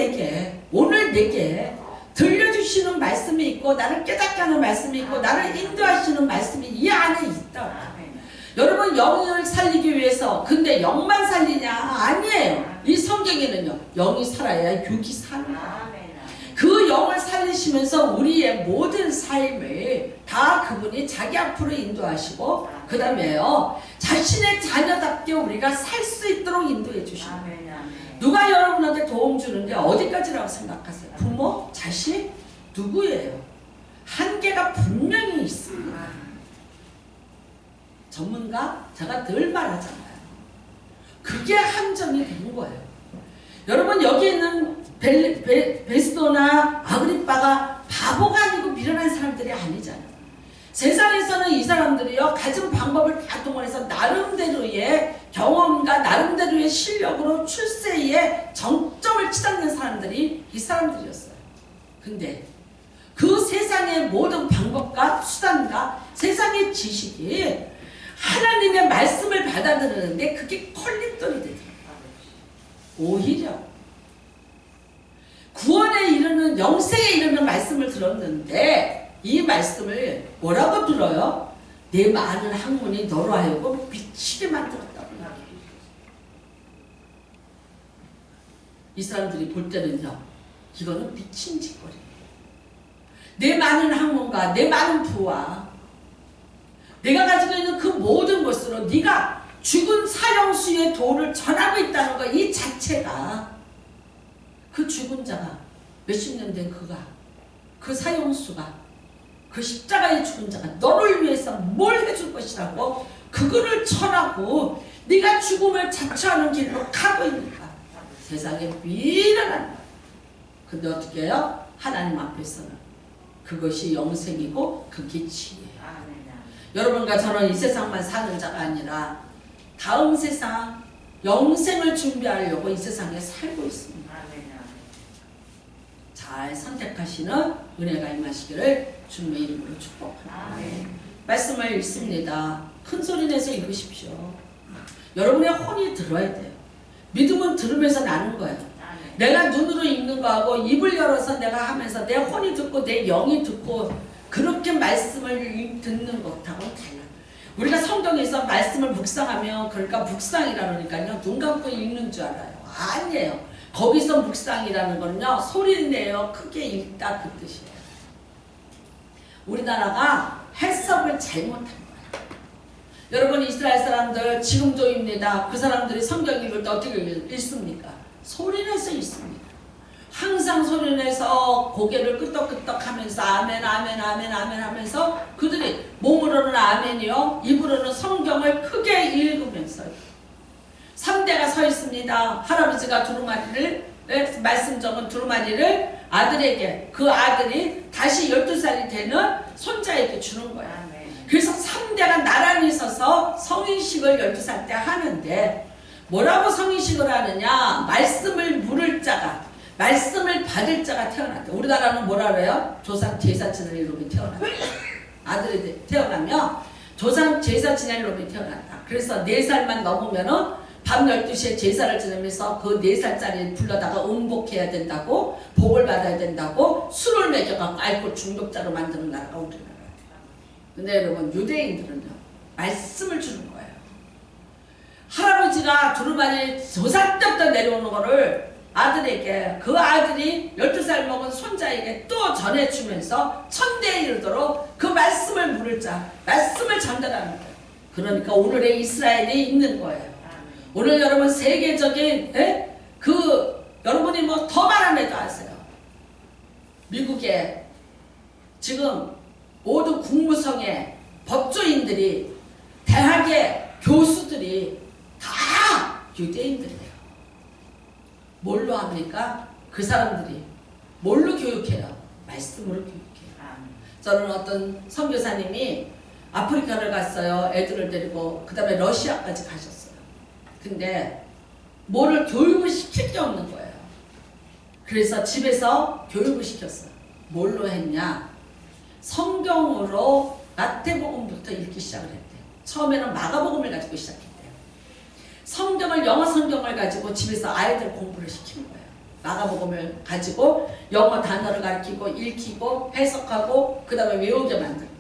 오늘 내게 들려주시는 말씀이 있고 나를 깨닫게 하는 말씀이 있고 나를 인도하시는 말씀이 이 안에 있다. 여러분 영을 살리기 위해서 근데 영만 살리냐? 아니에요. 이 성경에는요. 영이 살아야 육이 사는 거예요. 그 영을 살리시면서 우리의 모든 삶을 다 그분이 자기 앞으로 인도하시고 그 다음에요. 자신의 자녀답게 우리가 살 수 있도록 인도해 주십니다. 누가 여러분한테 도움 주는데 어디까지라고 생각하세요? 부모? 자식? 누구예요? 한계가 분명히 있습니다. 전문가? 제가 늘 말하잖아요. 그게 함정이 되는 거예요. 여러분 여기 있는 베스도나 아그리빠가 바보가 아니고 미련한 사람들이 아니잖아요. 세상에서는 이 사람들이요 가진 방법을 다 동원해서 나름대로의 경험과 나름대로의 실력으로 출세의 정점을 치닫는 사람들이 이 사람들이었어요. 근데 그 세상의 모든 방법과 수단과 세상의 지식이 하나님의 말씀을 받아들이는데 그게 컬림돌이 되더라고요. 오히려 구원에 이르는 영생에 이르는 말씀을 들었는데 이 말씀을 뭐라고 들어요? 내 많은 학문이 너로 하여금 미치게 만들었다고. 이 사람들이 볼 때는요. 이거는 미친 짓거리예요. 내 많은 학문과 내 많은 부와 내가 가지고 있는 그 모든 것으로 네가 죽은 사형수의 도를 전하고 있다는 것 이 자체가 그 죽은 자가 몇십 년 된 그가 그 사형수가 그 십자가에 죽은 자가 너를 위해서 뭘 해줄 것이라고 그거를 전하고 네가 죽음을 자처하는 길로 가고 있는가. 세상에 미련한 말. 근데 어떻게 해요? 하나님 앞에서는 그것이 영생이고 그게 지혜예요. 여러분과 저는 이 세상만 사는 자가 아니라 다음 세상 영생을 준비하려고 이 세상에 살고 있습니다. 잘 선택하시는 은혜가 임하시기를 주님의 이름으로 축복합니다. 말씀을 읽습니다. 큰 소리 내서 읽으십시오. 여러분의 혼이 들어야 돼요. 믿음은 들으면서 나는 거예요. 내가 눈으로 읽는 거하고 입을 열어서 내가 하면서 내 혼이 듣고 내 영이 듣고 그렇게 말씀을 듣는 것하고는 달라요. 우리가 성경에서 말씀을 묵상하면 그러니까 묵상이라 그러니까요. 눈 감고 읽는 줄 알아요. 아니에요. 거기서 묵상이라는 거는요. 소리 내어 크게 읽다 그 뜻이에요. 우리나라가 해석을 잘못한 거예요. 여러분 이스라엘 사람들 지금도입니다. 그 사람들이 성경 읽을 때 어떻게 읽습니까? 소리내서 읽습니다. 항상 소리내서 고개를 끄덕끄덕 하면서 아멘 아멘 아멘 아멘 하면서 그들이 몸으로는 아멘이요 입으로는 성경을 크게 읽으면서 3대가 서 있습니다. 할아버지가 두루마리를 말씀 적은 두루마리를 아들에게 그 아들이 다시 12살이 되는 손자에게 주는 거야. 그래서 3대가 나란히 서서 성인식을 12살 때 하는데 뭐라고 성인식을 하느냐. 말씀을 물을 자가 말씀을 받을 자가 태어났다. 우리나라는 뭐라 그래요? 조상 제사 지낼 놈이 태어났다. 아들이 태어나면 조상 제사 지낼 놈이 태어났다. 그래서 4살만 넘으면은 밤 12시에 제사를 지내면서 그 4살짜리 불러다가 음복해야 된다고 복을 받아야 된다고 술을 먹여갖고 알코올 중독자로 만드는 나라가 우리나라예요. 근데 여러분 유대인들은요. 말씀을 주는 거예요. 할아버지가 두루마리 조상 때부터 내려오는 거를 아들에게 그 아들이 12살 먹은 손자에게 또 전해주면서 천대에 이르도록 그 말씀을 물을 자 말씀을 전달하는 거예요. 그러니까 오늘의 이스라엘이 있는 거예요. 오늘 여러분 세계적인 여러분이 뭐 더 말하면 아세요. 미국에 지금 모든 국무성의 법조인들이 대학의 교수들이 다 유대인들이에요. 뭘로 합니까? 그 사람들이 뭘로 교육해요? 말씀으로 교육해요. 저는 어떤 선교사님이 아프리카를 갔어요. 애들을 데리고 그 다음에 러시아까지 가셨어요. 근데 뭐를 교육을 시킬 게 없는 거예요. 그래서 집에서 교육을 시켰어요. 뭘로 했냐? 성경으로 마태복음부터 읽기 시작을 했대요. 처음에는 마가복음을 가지고 시작했대요. 성경을 영어 성경을 가지고 집에서 아이들 공부를 시킨 거예요. 마가복음을 가지고 영어 단어를 가르치고 읽히고 해석하고 그 다음에 외우게 만들고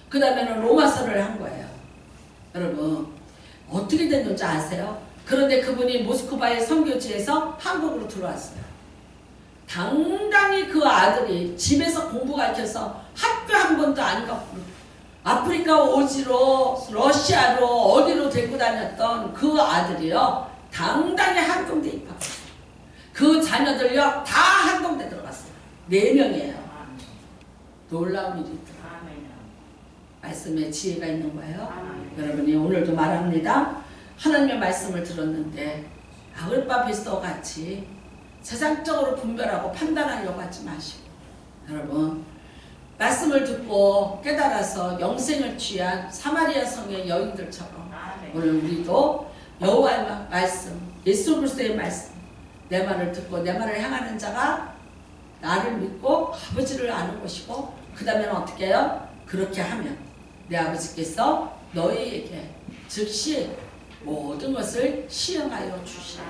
그 다음에는 로마서를 한 거예요. 여러분 어떻게 됐는지 아세요? 그런데 그분이 모스크바의 선교지에서 한국으로 들어왔어요. 당당히 그 아들이 집에서 공부 가르쳐서 학교 한 번도 안 가고 아프리카 오지로 러시아로 어디로 데리고 다녔던 그 아들이요 당당히 한동대 입학했어요. 그 자녀들요 다 한동대 들어갔어요. 4명이에요. 놀라운 일이 있더라고요. 말씀에 지혜가 있는 거예요. 여러분이 오늘도 말합니다. 하나님의 말씀을 들었는데 아글바 비스와 같이 세상적으로 분별하고 판단하려고 하지 마시고 여러분 말씀을 듣고 깨달아서 영생을 취한 사마리아 성의 여인들처럼 오늘 우리도 여호와의 말씀, 예수 그리스도의 말씀, 내 말을 듣고 내 말을 향하는 자가 나를 믿고 아버지를 아는 것이고 그 다음에는 어떻게 해요? 그렇게 하면 내 아버지께서 너희에게 즉시 모든 것을 시행하여 주시라.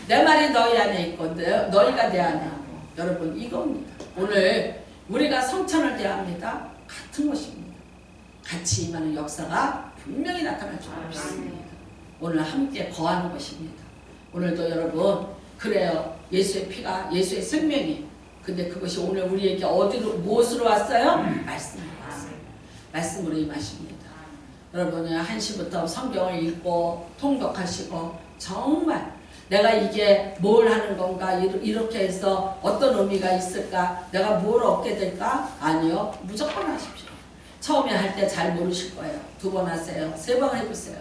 내 말이 너희 안에 있고 너희가 내 안에 있고 여러분 이겁니다. 오늘 우리가 성찬을 대합니다. 같은 것입니다. 같이 임하는 역사가 분명히 나타날 줄 믿습니다. 오늘 함께 거하는 것입니다. 오늘도 여러분 그래요. 예수의 피가 예수의 생명이 근데 그것이 오늘 우리에게 어디로 무엇으로 왔어요? 말씀으로 왔어요. 말씀으로 임하십니다. 여러분은 1시부터 성경을 읽고 통독하시고 정말 내가 이게 뭘 하는 건가 이렇게 해서 어떤 의미가 있을까 내가 뭘 얻게 될까? 아니요. 무조건 하십시오. 처음에 할 때 잘 모르실 거예요. 2번 하세요. 3번 해보세요.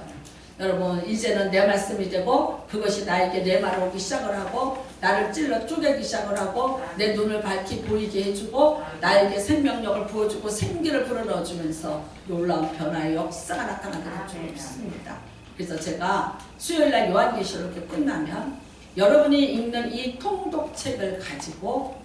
여러분 이제는 내 말씀이 되고 그것이 나에게 내 말을 오기 시작을 하고 나를 찔러 쪼개기 시작을 하고 내 눈을 밝히 보이게 해주고 나에게 생명력을 부어주고 생기를 불어넣어주면서 놀라운 변화의 역사가 나타나게 줄 믿습니다. 그래서 제가 수요일날 요한계시록이 끝나면 여러분이 읽는 이 통독책을 가지고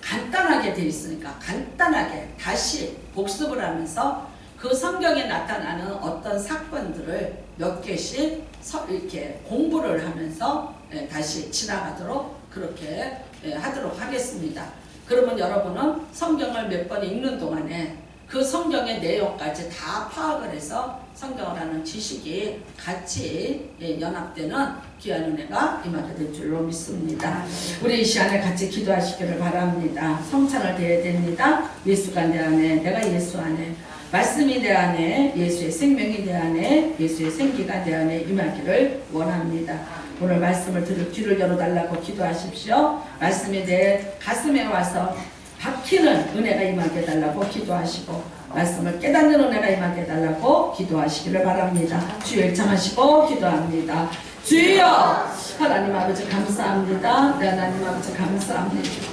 간단하게 되어 있으니까 간단하게 다시 복습을 하면서 그 성경에 나타나는 어떤 사건들을 몇 개씩 이렇게 공부를 하면서 다시 지나가도록 그렇게 하도록 하겠습니다. 그러면 여러분은 성경을 몇 번 읽는 동안에 그 성경의 내용까지 다 파악을 해서 성경을 하는 지식이 같이 연합되는 귀한 은혜가 임하게 될 줄로 믿습니다. 우리 이 시간에 같이 기도하시기를 바랍니다. 성찬을 드려야 됩니다. 예수가 내 안에 내가 예수 안에 말씀이 내 안에 예수의 생명이 내 안에 예수의 생기가 내 안에 임하기를 원합니다. 오늘 말씀을 들을 귀를 열어달라고 기도하십시오. 말씀이 내 가슴에 와서 박히는 은혜가 임하게 해달라고 기도하시고 말씀을 깨닫는 은혜가 임하게 해달라고 기도하시기를 바랍니다. 주여 일창하시고 기도합니다. 주여 하나님 아버지 감사합니다. 네, 하나님 아버지 감사합니다.